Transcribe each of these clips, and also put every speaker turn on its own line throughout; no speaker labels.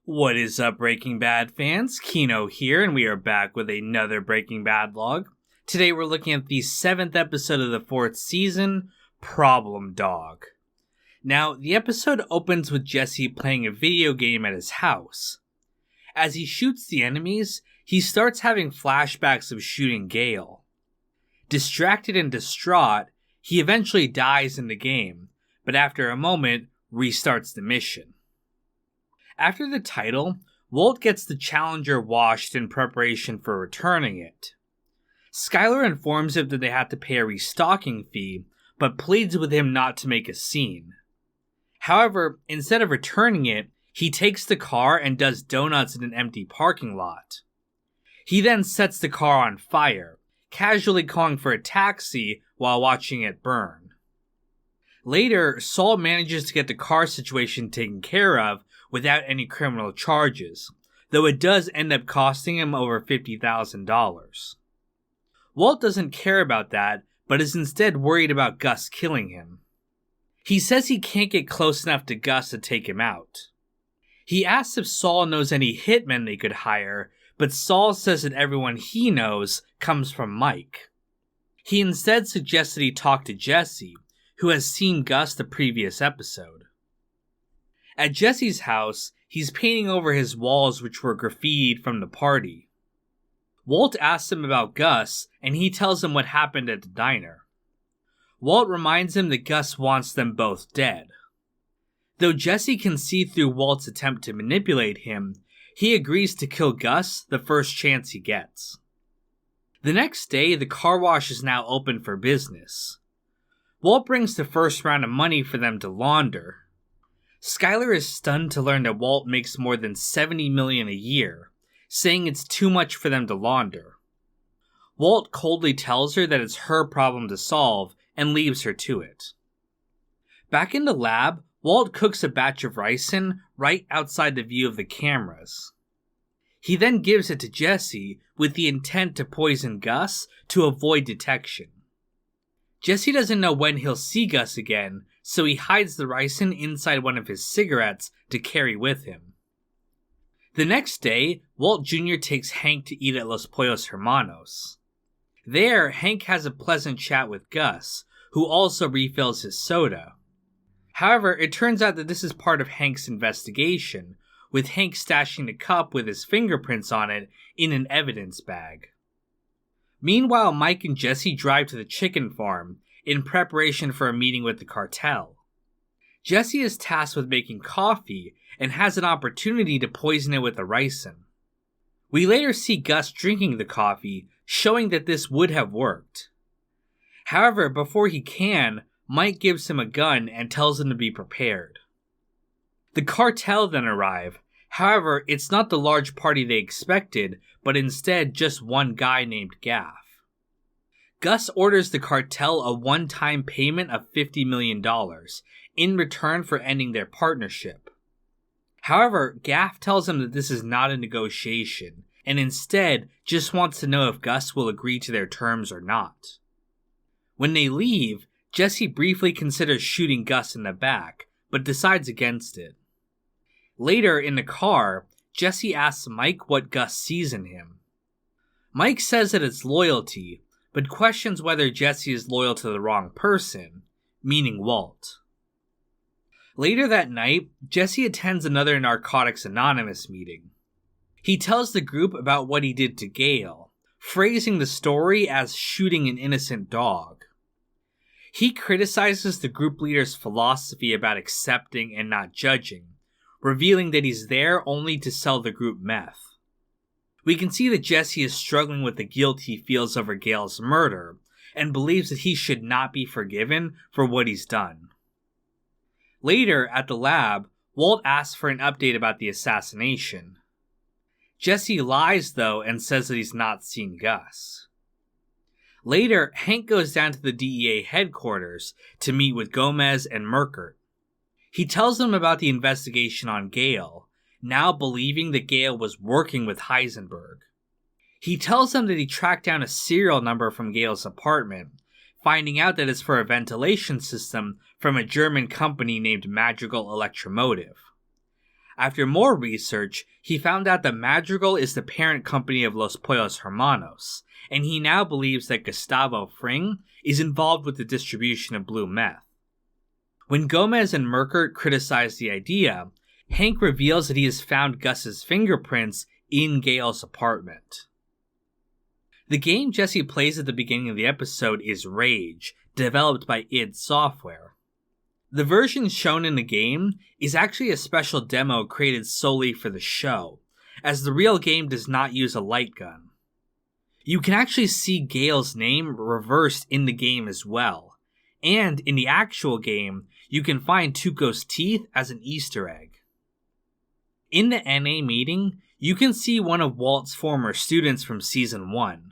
What is up, Breaking Bad fans? Kino here, and we are back with another Breaking Bad log. Today we're looking at the 7th episode of the 4th season, Problem Dog. Now, the episode opens with Jesse playing a video game at his house. As he shoots the enemies, he starts having flashbacks of shooting Gale. Distracted and distraught, he eventually dies in the game, but after a moment, restarts the mission. After the title, Walt gets the Challenger washed in preparation for returning it. Skyler informs him that they have to pay a restocking fee, but pleads with him not to make a scene. However, instead of returning it, he takes the car and does donuts in an empty parking lot. He then sets the car on fire, casually calling for a taxi while watching it burn. Later, Saul manages to get the car situation taken care of without any criminal charges, though it does end up costing him over $50,000. Walt doesn't care about that, but is instead worried about Gus killing him. He says he can't get close enough to Gus to take him out. He asks if Saul knows any hitmen they could hire, but Saul says that everyone he knows comes from Mike. He instead suggests that he talk to Jesse, who has seen Gus the previous episode. At Jesse's house, he's painting over his walls which were graffitied from the party. Walt asks him about Gus, and he tells him what happened at the diner. Walt reminds him that Gus wants them both dead. Though Jesse can see through Walt's attempt to manipulate him, he agrees to kill Gus the first chance he gets. The next day, the car wash is now open for business. Walt brings the first round of money for them to launder. Skyler is stunned to learn that Walt makes more than $70 million a year, saying it's too much for them to launder. Walt coldly tells her that it's her problem to solve and leaves her to it. Back in the lab, Walt cooks a batch of ricin right outside the view of the cameras. He then gives it to Jesse with the intent to poison Gus to avoid detection. Jesse doesn't know when he'll see Gus again, so he hides the ricin inside one of his cigarettes to carry with him. The next day, Walt Jr. takes Hank to eat at Los Pollos Hermanos. There, Hank has a pleasant chat with Gus, who also refills his soda. However, it turns out that this is part of Hank's investigation, with Hank stashing the cup with his fingerprints on it in an evidence bag. Meanwhile, Mike and Jesse drive to the chicken farm, in preparation for a meeting with the cartel. Jesse is tasked with making coffee, and has an opportunity to poison it with the ricin. We later see Gus drinking the coffee, showing that this would have worked. However, before he can, Mike gives him a gun and tells him to be prepared. The cartel then arrive. However, it's not the large party they expected, but instead just one guy named Gaff. Gus orders the cartel a one-time payment of $50 million in return for ending their partnership. However, Gaff tells him that this is not a negotiation, and instead just wants to know if Gus will agree to their terms or not. When they leave, Jesse briefly considers shooting Gus in the back, but decides against it. Later, in the car, Jesse asks Mike what Gus sees in him. Mike says that it's loyalty, but questions whether Jesse is loyal to the wrong person, meaning Walt. Later that night, Jesse attends another Narcotics Anonymous meeting. He tells the group about what he did to Gale, phrasing the story as shooting an innocent dog. He criticizes the group leader's philosophy about accepting and not judging, revealing that he's there only to sell the group meth. We can see that Jesse is struggling with the guilt he feels over Gale's murder, and believes that he should not be forgiven for what he's done. Later, at the lab, Walt asks for an update about the assassination. Jesse lies, though, and says that he's not seen Gus. Later, Hank goes down to the DEA headquarters to meet with Gomez and Merkert. He tells them about the investigation on Gale, now believing that Gale was working with Heisenberg. He tells them that he tracked down a serial number from Gale's apartment, finding out that it's for a ventilation system from a German company named Madrigal Electromotive. After more research, he found out that Madrigal is the parent company of Los Pollos Hermanos, and he now believes that Gustavo Fring is involved with the distribution of blue meth. When Gomez and Merkert criticize the idea, Hank reveals that he has found Gus's fingerprints in Gale's apartment. The game Jesse plays at the beginning of the episode is Rage, developed by id Software. The version shown in the game is actually a special demo created solely for the show, as the real game does not use a light gun. You can actually see Gale's name reversed in the game as well, and in the actual game, you can find Tuco's teeth as an Easter egg. In the NA meeting, you can see one of Walt's former students from Season 1.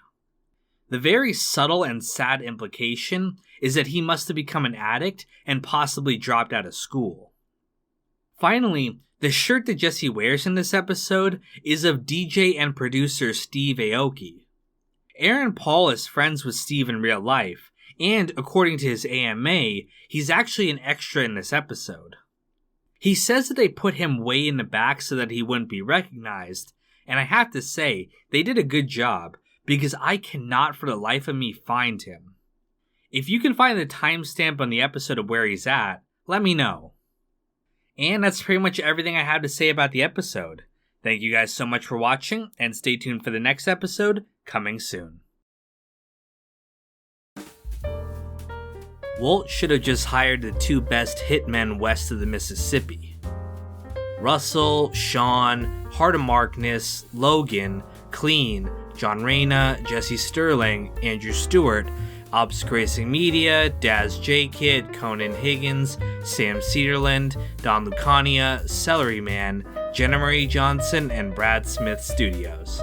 The very subtle and sad implication is that he must have become an addict and possibly dropped out of school. Finally, the shirt that Jesse wears in this episode is of DJ and producer Steve Aoki. Aaron Paul is friends with Steve in real life, and according to his AMA, he's actually an extra in this episode. He says that they put him way in the back so that he wouldn't be recognized, and I have to say, they did a good job, because I cannot for the life of me find him. If you can find the timestamp on the episode of where he's at, let me know. And that's pretty much everything I have to say about the episode. Thank you guys so much for watching, and stay tuned for the next episode, coming soon. Walt should have just hired the two best hitmen west of the Mississippi. Russell, Sean, Heart of Markness, Logan, Clean, John Reyna, Jesse Sterling, Andrew Stewart, Ops Racing Media, Daz J. Kid, Conan Higgins, Sam Cedarland, Don Lucania, Celery Man, Jenna Marie Johnson, and Brad Smith Studios.